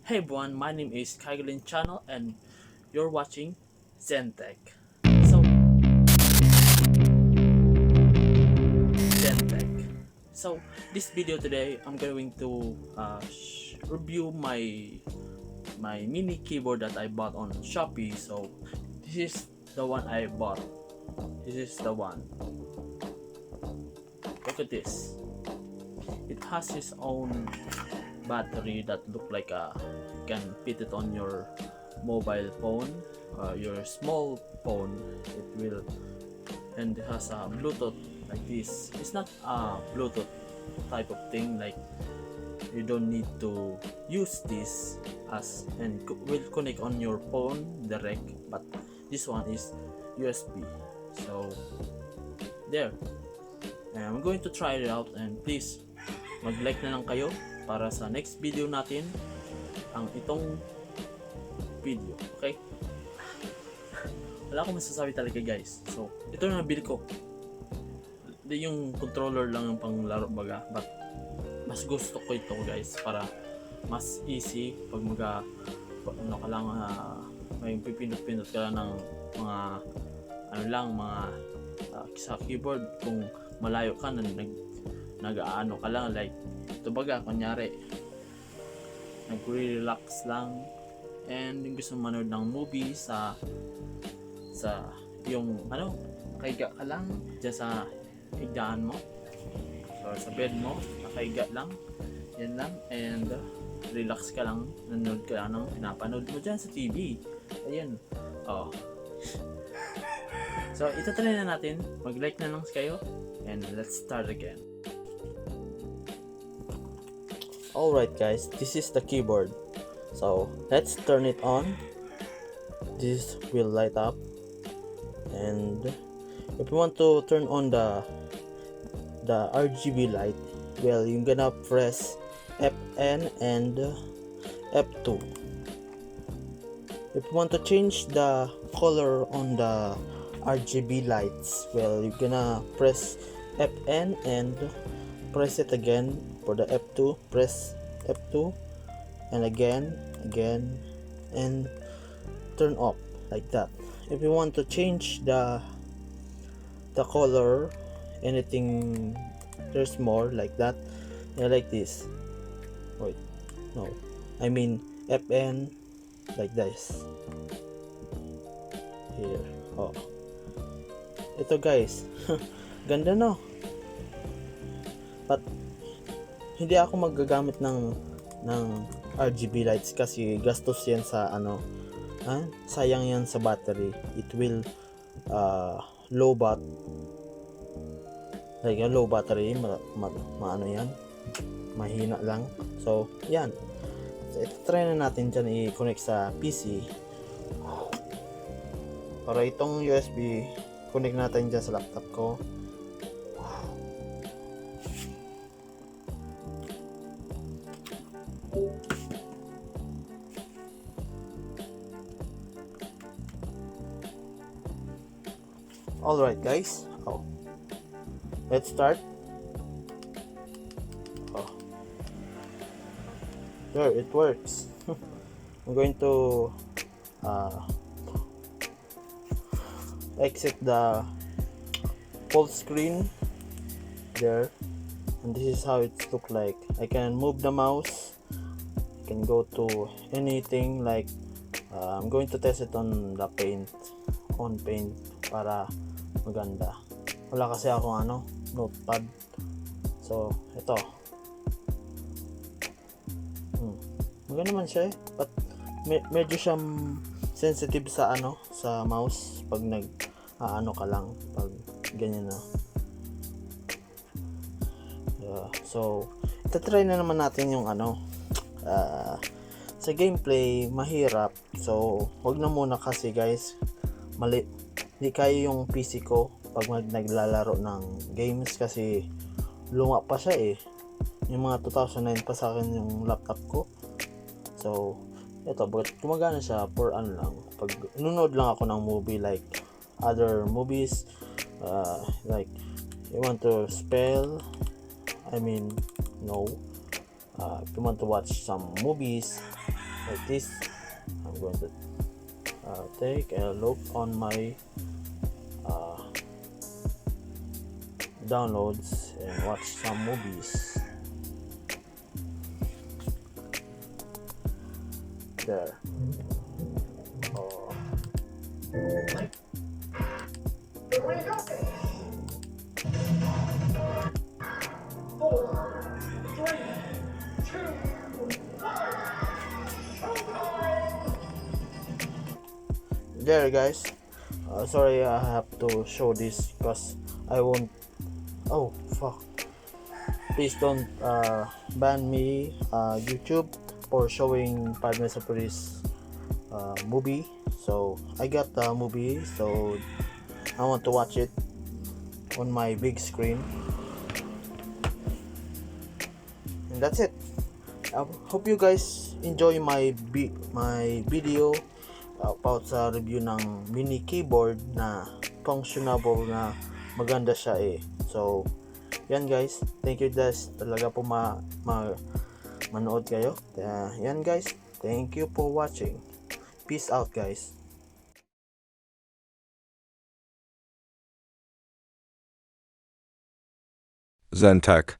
Hey everyone, my name is Kaiglin Channel and you're watching Zentech. So, Zentech. So, this video today, I'm going to review my mini keyboard that I bought on Shopee. So, this is the one I bought. This is the one. Look at this. It has its own battery that look like you can fit it on your mobile phone, your small phone. It will, and it has a Bluetooth like this. It's not a Bluetooth type of thing, like you don't need to use this as and will connect on your phone direct, but this one is USB. So there, and I'm going to try it out, and please mag-like na lang kayo para sa next video natin ang itong video, okay? Wala akong masasabi talaga guys. So, ito na nabili ko. Yung controller lang yung pang laro baga, but mas gusto ko ito guys para mas easy pag ano ka lang, may pipindot-pindot ka lang ng mga mga sa keyboard. Kung malayo ka na nag-aano ka lang, like ito baga, kunyari nag-relax lang and yung gusto manood ng movie sa yung nakahiga ka lang dyan sa higaan mo or sa bed mo, nakahiga lang, yan lang, and relax ka lang, nanonood ka lang ng pinapanood mo dyan sa TV. Ayan, so ito try na natin, mag-like na lang kayo and let's start again. Alright guys, this is the keyboard. So let's turn it on. This will light up, and if you want to turn on the RGB light, well, you're gonna press Fn and F2. If you want to change the color on the RGB lights, well, you're gonna press Fn and press it again. For the F2, press F2 and again, and turn off like that. If you want to change the color, anything, there's more like that, like this. Wait, no, I mean Fn, like this. Here, ito guys. Ganda, no? But hindi ako magagamit ng RGB lights kasi gastos yan sa sayang yan sa battery. It will low battery, maano yan, mahina lang. So yan, so, ito try na natin dyan i-connect sa PC para itong USB connect natin dyan sa laptop ko. Alright guys, let's start. There, it works. I'm going to exit the full screen there, and this is how it looks like. I can move the mouse, I can go to anything, like I'm going to test it on the paint para maganda. Wala kasi akong notepad. So ito, maganda naman siya but medyo siyang sensitive sa sa mouse pag ka lang, pag ganyan na. So ito try na naman natin yung sa gameplay mahirap, so wag na muna kasi guys, hindi kaya yung PC ko pag naglalaro ng games kasi luma pa siya yung mga 2009 pa sa akin yung laptop ko. So ito, but gumagana siya for lang pag nunod lang ako ng movie, like other movies, like you want to spell, if you want to watch some movies, like this. I'm going to take a look on my downloads and watch some movies. There. Oh. There guys, sorry I have to show this because I won't. Oh fuck, please don't ban me YouTube for showing 5 Minutes of Police movie. So I got the movie, so I want to watch it on my big screen, and that's it. I hope you guys enjoy my video about sa review ng mini keyboard na functionable na maganda siya eh. So yan guys, thank you guys talaga po manood kayo. Yan guys, thank you for watching. Peace out guys. Zentech.